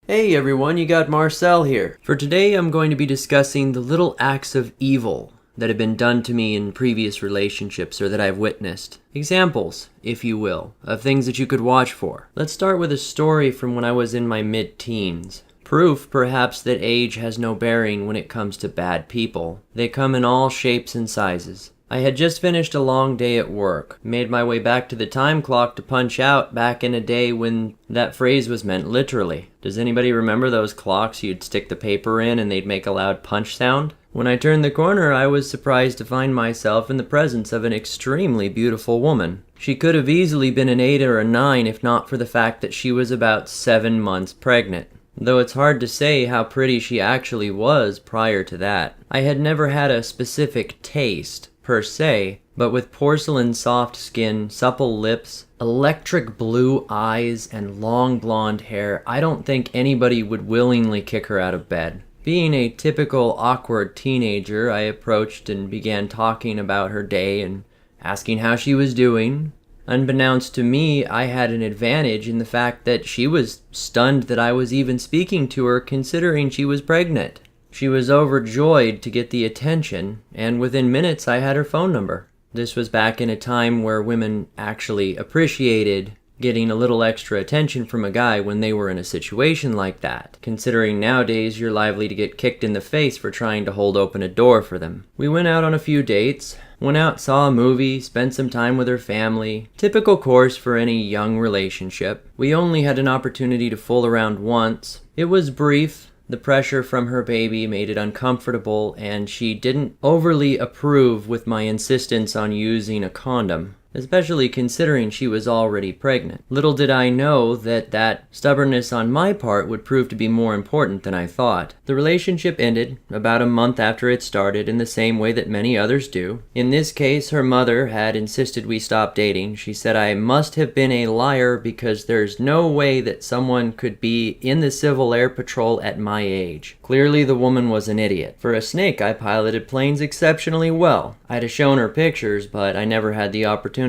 Hey everyone, you got Marcel here. For today I'm going to be discussing the little acts of evil that have been done to me in previous relationships or that I've witnessed. Examples, if you will, of things that you could watch for. Let's start with a story from when I was in my mid-teens. Proof, perhaps, that age has no bearing when it comes to bad people. They come in all shapes and sizes. I had just finished a long day at work, made my way back to the time clock to punch out back in a day when that phrase was meant literally. Does anybody remember those clocks you'd stick the paper in and they'd make a loud punch sound? When I turned the corner, I was surprised to find myself in the presence of an extremely beautiful woman. She could have easily been an 8 or a 9 if not for the fact that she was about 7 months pregnant. Though it's hard to say how pretty she actually was prior to that. I had never had a specific taste per se, but with porcelain soft skin, supple lips, electric blue eyes, and long blonde hair, I don't think anybody would willingly kick her out of bed. Being a typical awkward teenager, I approached and began talking about her day and asking how she was doing. Unbeknownst to me, I had an advantage in the fact that she was stunned that I was even speaking to her considering she was pregnant. She was overjoyed to get the attention, and within minutes I had her phone number. This was back in a time where women actually appreciated getting a little extra attention from a guy when they were in a situation like that, considering nowadays you're liable to get kicked in the face for trying to hold open a door for them. We went out on a few dates, went out, saw a movie, spent some time with her family. Typical course for any young relationship. We only had an opportunity to fool around once. It was brief. The pressure from her baby made it uncomfortable, and she didn't overly approve with my insistence on using a condom, especially considering she was already pregnant. Little did I know that stubbornness on my part would prove to be more important than I thought. The relationship ended about a month after it started in the same way that many others do. In this case, her mother had insisted we stop dating. She said I must have been a liar because there's no way that someone could be in the Civil Air Patrol at my age. Clearly the woman was an idiot. For a snake, I piloted planes exceptionally well. I'd have shown her pictures, but I never had the opportunity.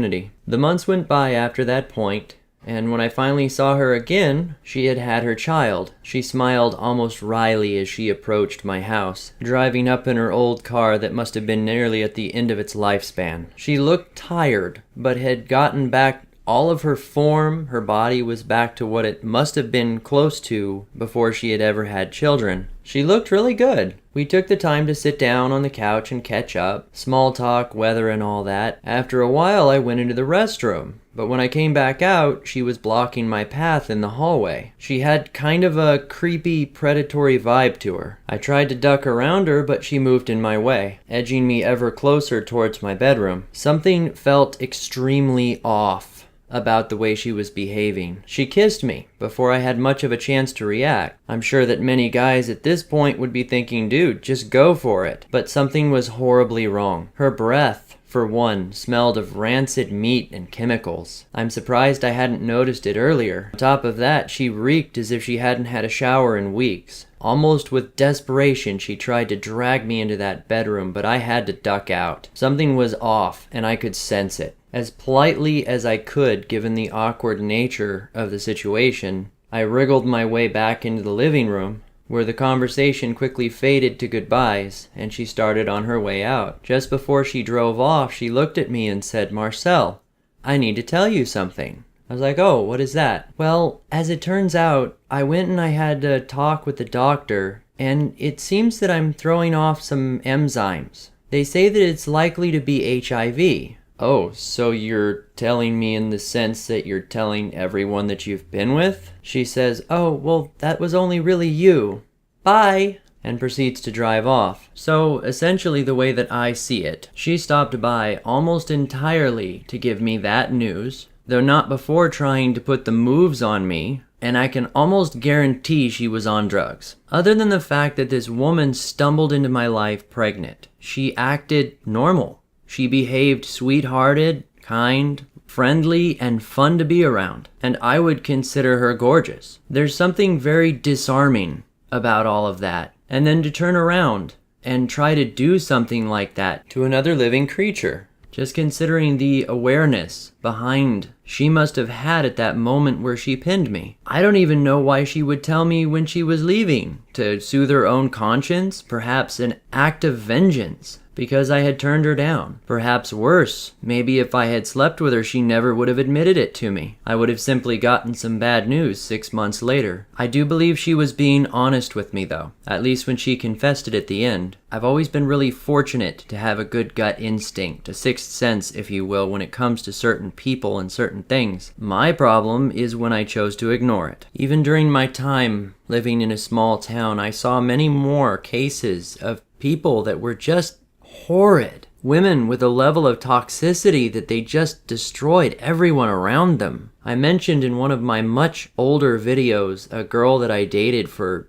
The months went by after that point, and when I finally saw her again, she had had her child. She smiled almost wryly as she approached my house, driving up in her old car that must have been nearly at the end of its lifespan. She looked tired, but had gotten back all of her form. Her body was back to what it must have been close to before she had ever had children. She looked really good. We took the time to sit down on the couch and catch up, small talk, weather, and all that. After a while, I went into the restroom, but when I came back out, she was blocking my path in the hallway. She had kind of a creepy, predatory vibe to her. I tried to duck around her, but she moved in my way, edging me ever closer towards my bedroom. Something felt extremely off about the way she was behaving. She kissed me before I had much of a chance to react. I'm sure that many guys at this point would be thinking, dude, just go for it. But something was horribly wrong. Her breath, for one, smelled of rancid meat and chemicals. I'm surprised I hadn't noticed it earlier. On top of that, she reeked as if she hadn't had a shower in weeks. Almost with desperation, she tried to drag me into that bedroom, but I had to duck out. Something was off, and I could sense it. As politely as I could, given the awkward nature of the situation, I wriggled my way back into the living room, where the conversation quickly faded to goodbyes, and she started on her way out. Just before she drove off, she looked at me and said, "Marcel, I need to tell you something." I was like, "Oh, what is that?" "Well, as it turns out, I went and I had a talk with the doctor, and it seems that I'm throwing off some enzymes. They say that it's likely to be HIV. "Oh, so you're telling me in the sense that you're telling everyone that you've been with?" She says, "Oh, well, that was only really you. Bye," and proceeds to drive off. So, essentially the way that I see it, she stopped by almost entirely to give me that news, though not before trying to put the moves on me, and I can almost guarantee she was on drugs. Other than the fact that this woman stumbled into my life pregnant, she acted normal. She behaved sweethearted, kind, friendly, and fun to be around, and I would consider her gorgeous. There's something very disarming about all of that. And then to turn around and try to do something like that to another living creature Just considering the awareness behind she must have had at that moment where she pinned me. I don't even know why she would tell me when she was leaving. To soothe her own conscience? Perhaps an act of vengeance because I had turned her down. Perhaps worse, maybe if I had slept with her, she never would have admitted it to me. I would have simply gotten some bad news 6 months later. I do believe she was being honest with me though, at least when she confessed it at the end. I've always been really fortunate to have a good gut instinct, a sixth sense, if you will, when it comes to certain people and certain things. My problem is when I chose to ignore it. Even during my time living in a small town, I saw many more cases of people that were just horrid. Women with a level of toxicity that they just destroyed everyone around them. I mentioned in one of my much older videos a girl that I dated for,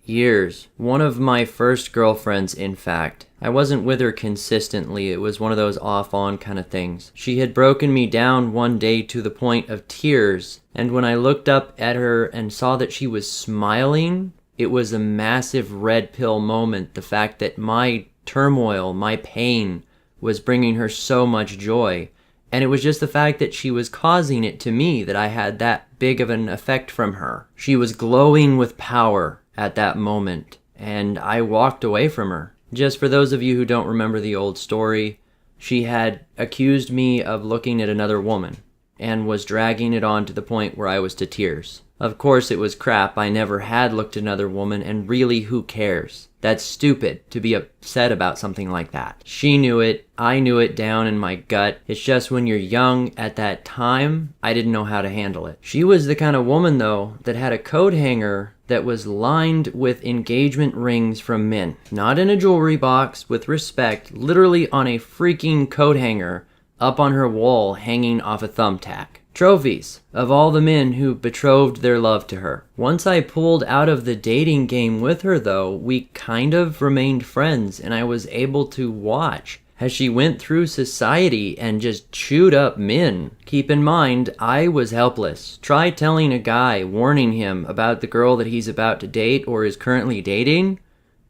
years. One of my first girlfriends, in fact. I wasn't with her consistently. It was one of those off-on kind of things. She had broken me down one day to the point of tears, and when I looked up at her and saw that she was smiling, it was a massive red pill moment. The fact that my turmoil, my pain, was bringing her so much joy. And it was just the fact that she was causing it to me that I had that big of an effect from her. She was glowing with power at that moment, and I walked away from her. Just for those of you who don't remember the old story, she had accused me of looking at another woman and was dragging it on to the point where I was to tears. Of course it was crap. I never had looked at another woman, and really, who cares? That's stupid to be upset about something like that. She knew it. I knew it down in my gut. It's just when you're young at that time, I didn't know how to handle it. She was the kind of woman, though, that had a coat hanger that was lined with engagement rings from men. Not in a jewelry box, with respect, literally on a freaking coat hanger up on her wall hanging off a thumbtack. Trophies of all the men who betrothed their love to her. Once I pulled out of the dating game with her though, we kind of remained friends, and I was able to watch as she went through society and just chewed up men. Keep in mind, I was helpless. Try telling a guy, warning him about the girl that he's about to date or is currently dating.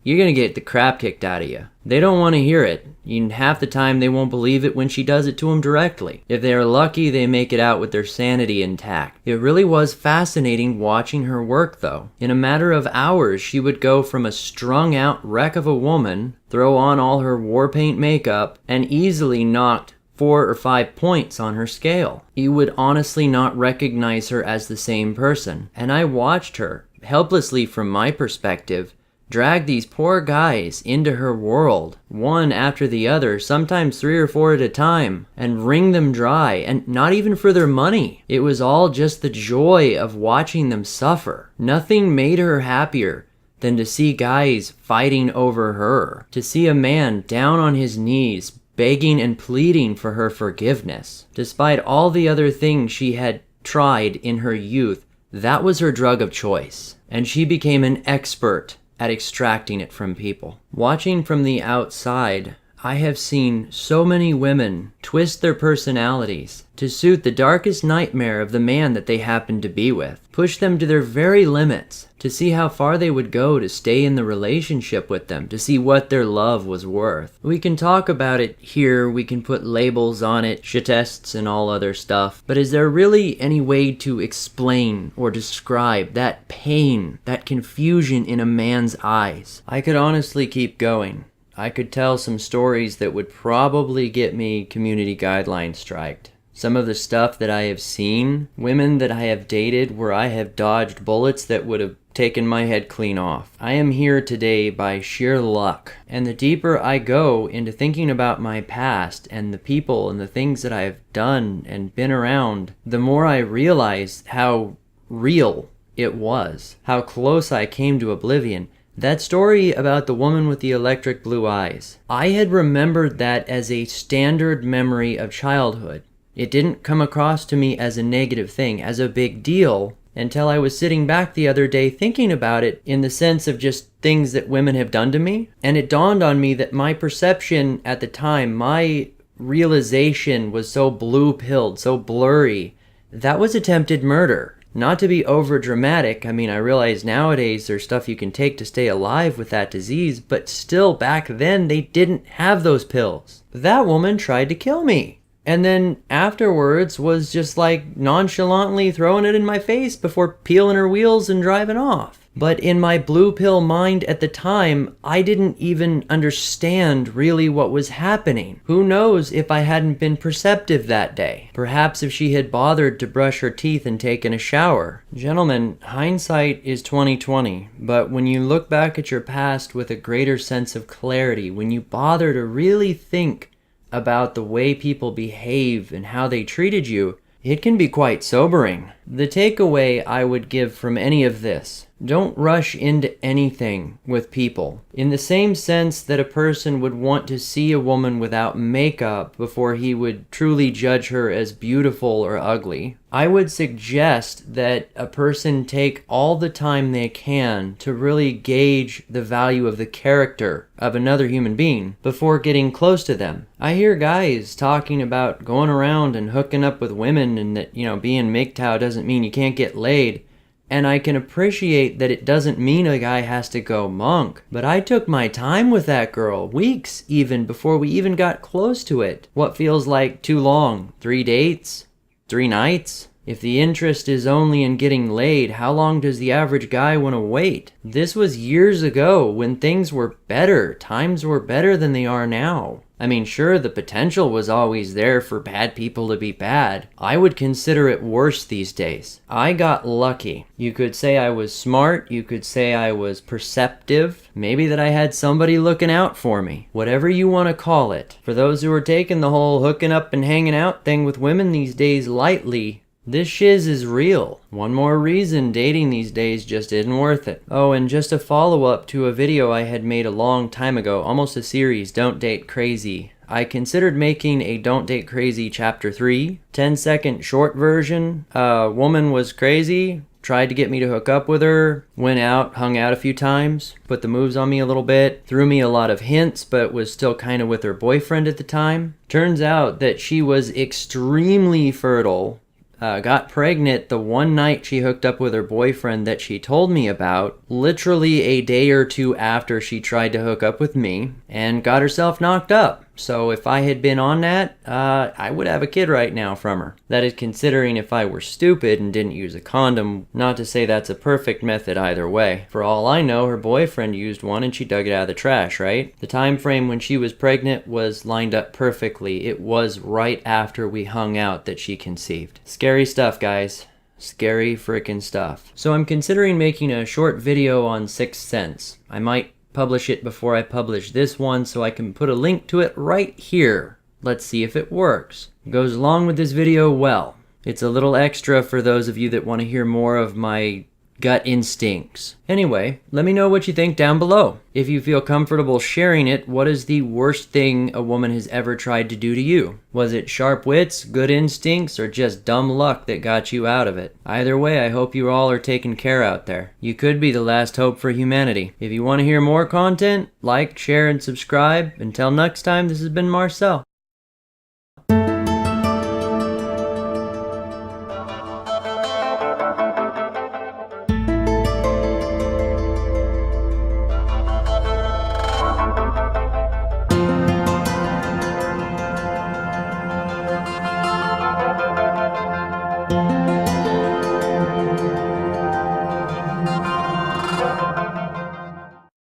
You're gonna get the crap kicked out of you. They don't want to hear it. Half the time they won't believe it when she does it to them directly. If they are lucky, they make it out with their sanity intact. It really was fascinating watching her work though. In a matter of hours, she would go from a strung out wreck of a woman, throw on all her war paint makeup, and easily knocked 4 or 5 points on her scale. You would honestly not recognize her as the same person. And I watched her, helplessly from my perspective, drag these poor guys into her world, one after the other, sometimes 3 or 4 at a time, and wring them dry, and not even for their money. It was all just the joy of watching them suffer. Nothing made her happier than to see guys fighting over her, to see a man down on his knees, begging and pleading for her forgiveness. Despite all the other things she had tried in her youth, that was her drug of choice, and she became an expert at extracting it from people. Watching from the outside, I have seen so many women twist their personalities to suit the darkest nightmare of the man that they happen to be with, push them to their very limits to see how far they would go to stay in the relationship with them, to see what their love was worth. We can talk about it here, we can put labels on it, shitests and all other stuff, but is there really any way to explain or describe that pain, that confusion in a man's eyes? I could honestly keep going. I could tell some stories that would probably get me community guidelines striked. Some of the stuff that I have seen, women that I have dated where I have dodged bullets that would have taken my head clean off. I am here today by sheer luck. And the deeper I go into thinking about my past and the people and the things that I have done and been around, the more I realize how real it was, how close I came to oblivion. That story about the woman with the electric blue eyes, I had remembered that as a standard memory of childhood. It didn't come across to me as a negative thing, as a big deal, until I was sitting back the other day thinking about it in the sense of just things that women have done to me. And it dawned on me that my perception at the time, my realization was so blue-pilled, so blurry. That was attempted murder. Not to be over dramatic, I mean, I realize nowadays there's stuff you can take to stay alive with that disease, but still back then they didn't have those pills. That woman tried to kill me. And then afterwards was just like nonchalantly throwing it in my face before peeling her wheels and driving off. But in my blue pill mind at the time, I didn't even understand really what was happening. Who knows if I hadn't been perceptive that day? Perhaps if she had bothered to brush her teeth and taken a shower. Gentlemen, hindsight is 20/20, but when you look back at your past with a greater sense of clarity, when you bother to really think about the way people behave and how they treated you, it can be quite sobering. The takeaway I would give from any of this: don't rush into anything with people. In the same sense that a person would want to see a woman without makeup before he would truly judge her as beautiful or ugly, I would suggest that a person take all the time they can to really gauge the value of the character of another human being before getting close to them. I hear guys talking about going around and hooking up with women and that, being MGTOW doesn't mean you can't get laid. And I can appreciate that it doesn't mean a guy has to go monk. But I took my time with that girl, weeks even, before we even got close to it. What feels like too long? 3 dates? 3 nights? If the interest is only in getting laid, how long does the average guy want to wait? This was years ago when things were better. Times were better than they are now. I mean, sure, the potential was always there for bad people to be bad. I would consider it worse these days. I got lucky. You could say I was smart. You could say I was perceptive. Maybe that I had somebody looking out for me. Whatever you want to call it. For those who are taking the whole hooking up and hanging out thing with women these days lightly, this shiz is real. One more reason dating these days just isn't worth it. Oh, and just a follow-up to a video I had made a long time ago, almost a series, Don't Date Crazy. I considered making a Don't Date Crazy Chapter 3, 10-second short version. A woman was crazy, tried to get me to hook up with her, went out, hung out a few times, put the moves on me a little bit, threw me a lot of hints, but was still kind of with her boyfriend at the time. Turns out that she was extremely fertile, got pregnant the one night she hooked up with her boyfriend that she told me about, literally a day or two after she tried to hook up with me, and got herself knocked up. So if I had been on that, I would have a kid right now from her. That is considering if I were stupid and didn't use a condom. Not to say that's a perfect method either way. For all I know, her boyfriend used one and she dug it out of the trash, right? The time frame when she was pregnant was lined up perfectly. It was right after we hung out that she conceived. Scary stuff, guys. Scary frickin' stuff. So I'm considering making a short video on Sixth Sense. I might publish it before I publish this one so I can put a link to it right here. Let's see if it works. It goes along with this video well. It's a little extra for those of you that want to hear more of my gut instincts. Anyway, let me know what you think down below. If you feel comfortable sharing it, what is the worst thing a woman has ever tried to do to you? Was it sharp wits, good instincts, or just dumb luck that got you out of it? Either way, I hope you all are taken care out there. You could be the last hope for humanity. If you want to hear more content, like, share, and subscribe. Until next time, this has been Marcel.